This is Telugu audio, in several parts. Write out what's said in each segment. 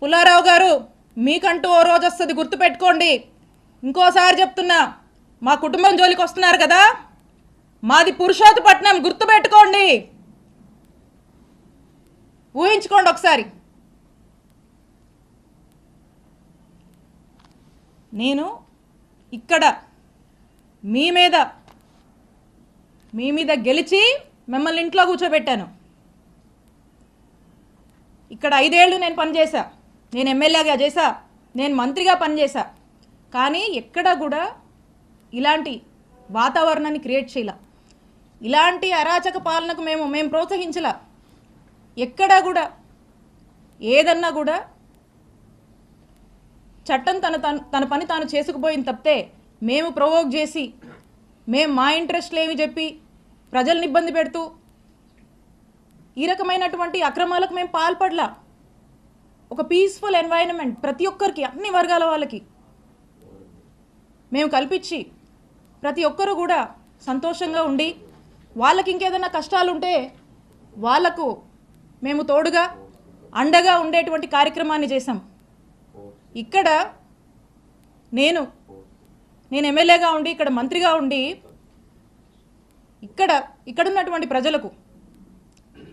పుల్లారావు గారు, మీకంటూ ఓ రోజు వస్తుంది, గుర్తుపెట్టుకోండి. ఇంకోసారి చెప్తున్నా, మా కుటుంబం జోలికి వస్తున్నారు కదా, మాది పురుషోత్తపట్నం, గుర్తుపెట్టుకోండి, ఊహించుకోండి ఒకసారి. నేను ఇక్కడ మీ మీద గెలిచి మిమ్మల్ని ఇంట్లో కూర్చోబెట్టాను. ఇక్కడ 5 ఏళ్ళు నేను పనిచేశా, నేను ఎమ్మెల్యేగా చేశా, నేను మంత్రిగా పనిచేశా. కానీ ఎక్కడ కూడా ఇలాంటి వాతావరణాన్ని క్రియేట్ చేయాల, ఇలాంటి అరాచక పాలనకు మేము ప్రోత్సహించాల. ఎక్కడా కూడా ఏదన్నా కూడా చట్టం తన పని తాను చేసుకుపోయింది తప్పితే మేము ప్రొవోక్ చేసి, మేము మా ఇంట్రెస్ట్లు ఏమి చెప్పి ప్రజల్ని ఇబ్బంది పెడుతూ ఈ రకమైనటువంటి అక్రమాలకు మేము పాల్పడలా. ఒక పీస్ఫుల్ ఎన్వైరన్మెంట్ ప్రతి ఒక్కరికి, అన్ని వర్గాల వాళ్ళకి మేము కల్పించి ప్రతి ఒక్కరూ కూడా సంతోషంగా ఉండి, వాళ్ళకి ఇంకేదైనా కష్టాలు ఉంటే వాళ్లకు మేము తోడుగా అండగా ఉండేటువంటి కార్యక్రమాన్ని చేశాం. ఇక్కడ నేను ఎమ్మెల్యేగా ఉండి, ఇక్కడ మంత్రిగా ఉండి, ఇక్కడ ఉన్నటువంటి ప్రజలకు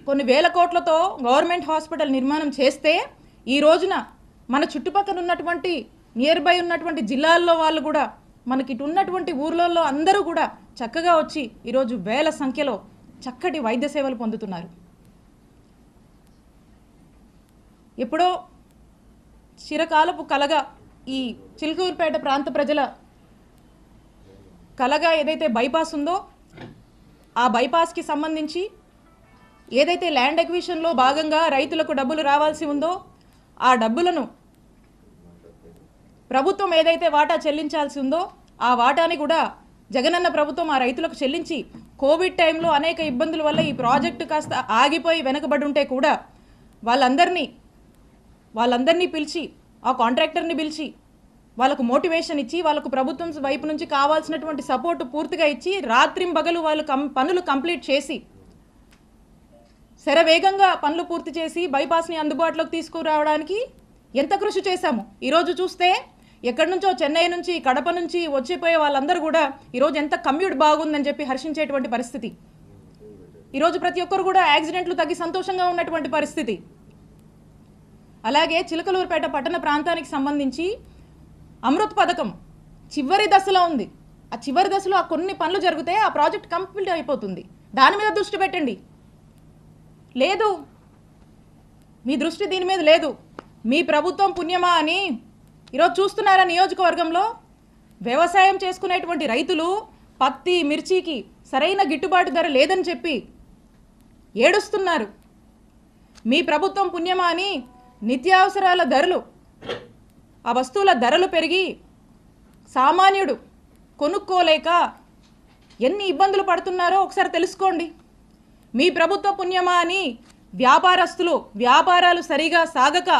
కొన్ని వేల కోట్లతో గవర్నమెంట్ హాస్పిటల్ నిర్మాణం చేస్తే, ఈ రోజున మన చుట్టుపక్కల ఉన్నటువంటి నియర్ బై ఉన్నటువంటి జిల్లాల్లో వాళ్ళు కూడా, మనకి ఇటు ఉన్నటువంటి ఊర్లలో అందరూ కూడా చక్కగా వచ్చి ఈరోజు వేల సంఖ్యలో చక్కటి వైద్య సేవలు పొందుతున్నారు. ఎప్పుడో చిరకాలపు కలగా ఈ చిలుకూరుపేట ప్రాంత ప్రజల కలగా ఏదైతే బైపాస్ ఉందో, ఆ బైపాస్కి సంబంధించి ఏదైతే ల్యాండ్ ఎక్విజిషన్లో భాగంగా రైతులకు డబ్బులు రావాల్సి ఉందో, ఆ డబ్బులను ప్రభుత్వం ఏదైతే వాటా చెల్లించాల్సి ఉందో, ఆ వాటాని కూడా జగనన్న ప్రభుత్వం ఆ రైతులకు చెల్లించి, కోవిడ్ టైంలో అనేక ఇబ్బందుల వల్ల ఈ ప్రాజెక్టు కాస్త ఆగిపోయి వెనకబడి ఉంటే కూడా వాళ్ళందరినీ పిలిచి, ఆ కాంట్రాక్టర్ని పిలిచి వాళ్ళకు మోటివేషన్ ఇచ్చి, వాళ్ళకు ప్రభుత్వం వైపు నుంచి కావాల్సినటువంటి సపోర్టు పూర్తిగా ఇచ్చి, రాత్రింబగలు వాళ్ళు పనులు కంప్లీట్ చేసి, శరవేగంగా పనులు పూర్తి చేసి బైపాస్ని అందుబాటులోకి తీసుకురావడానికి ఎంత కృషి చేశాము. ఈరోజు చూస్తే ఎక్కడి నుంచో, చెన్నై నుంచి, కడప నుంచి వచ్చిపోయే వాళ్ళందరూ కూడా ఈరోజు ఎంత కమ్యూట్ బాగుందని చెప్పి హర్షించేటువంటి పరిస్థితి. ఈరోజు ప్రతి ఒక్కరు కూడా యాక్సిడెంట్లు తగ్గి సంతోషంగా ఉన్నటువంటి పరిస్థితి. అలాగే చిలకలూరుపేట పట్టణ ప్రాంతానికి సంబంధించి అమృత్ పథకం చివరి దశలో ఉంది. ఆ చివరి దశలో ఆ కొన్ని పనులు జరిగితే ఆ ప్రాజెక్ట్ కంప్లీట్ అయిపోతుంది. దాని మీద దృష్టి పెట్టండి. లేదు, మీ దృష్టి దీని మీద లేదు. మీ ప్రభుత్వం పుణ్యమా అని ఈరోజు చూస్తున్నారా, నియోజకవర్గంలో వ్యవసాయం చేసుకునేటువంటి రైతులు పత్తి, మిర్చికి సరైన గిట్టుబాటు ధర లేదని చెప్పి ఏడుస్తున్నారు. మీ ప్రభుత్వం పుణ్యమా అని నిత్యావసరాల ధరలు, ఆ వస్తువుల ధరలు పెరిగి సామాన్యుడు కొనుక్కోలేక ఎన్ని ఇబ్బందులు పడుతున్నారో ఒకసారి తెలుసుకోండి. మీ ప్రభుత్వ పుణ్యమా అని వ్యాపారస్తులు వ్యాపారాలు సరిగా సాగక,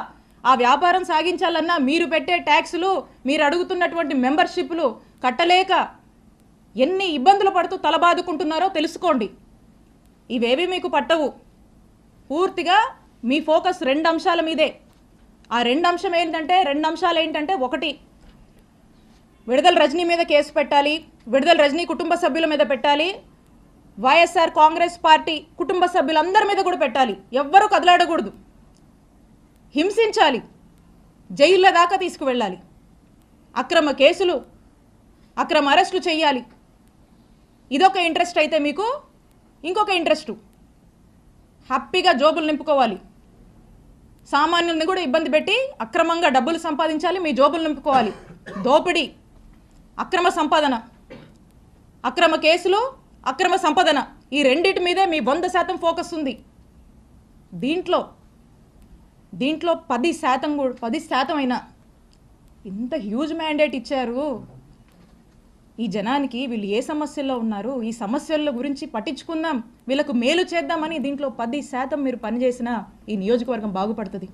ఆ వ్యాపారం సాగించాలన్నా మీరు పెట్టే ట్యాక్సులు, మీరు అడుగుతున్నటువంటి మెంబర్షిప్లు కట్టలేక ఎన్ని ఇబ్బందులు పడుతూ తలబాదుకుంటున్నారో తెలుసుకోండి. ఇవేవి మీకు పట్టవు. పూర్తిగా మీ ఫోకస్ 2 అంశాల మీదే. ఆ 2 అంశాలు ఏంటంటే, ఒకటి, విడుదల రజనీ మీద కేసు పెట్టాలి, విడుదల రజనీ కుటుంబ సభ్యుల మీద పెట్టాలి, వైఎస్ఆర్ కాంగ్రెస్ పార్టీ కుటుంబ సభ్యులందరి మీద కూడా పెట్టాలి. ఎవ్వరూ కదలాడకూడదు, హింసించాలి, జైళ్ళ దాకా తీసుకువెళ్ళాలి, అక్రమ కేసులు, అక్రమ అరెస్టులు చేయాలి. ఇదొక ఇంట్రెస్ట్ అయితే మీకు ఇంకొక ఇంట్రెస్టు, హ్యాపీగా జోబులు నింపుకోవాలి, సామాన్యుల్ని కూడా ఇబ్బంది పెట్టి అక్రమంగా డబ్బులు సంపాదించాలి, మీ జోబులు నింపుకోవాలి. దోపిడీ, అక్రమ సంపాదన, అక్రమ కేసులు, అక్రమ సంపాదన, ఈ రెండింటి మీదే మీ 100% ఫోకస్ ఉంది. దీంట్లో 10% అయినా ఇంత హ్యూజ్ మ్యాండేట్ ఇచ్చారు ఈ జనానికి. వీళ్ళు ఏ సమస్యల్లో ఉన్నారు, ఈ సమస్యల గురించి పట్టించుకుందాం, వీళ్ళకు మేలు చేద్దామని దీంట్లో 10% మీరు పనిచేసినా ఈ నియోజకవర్గం బాగుపడుతుంది.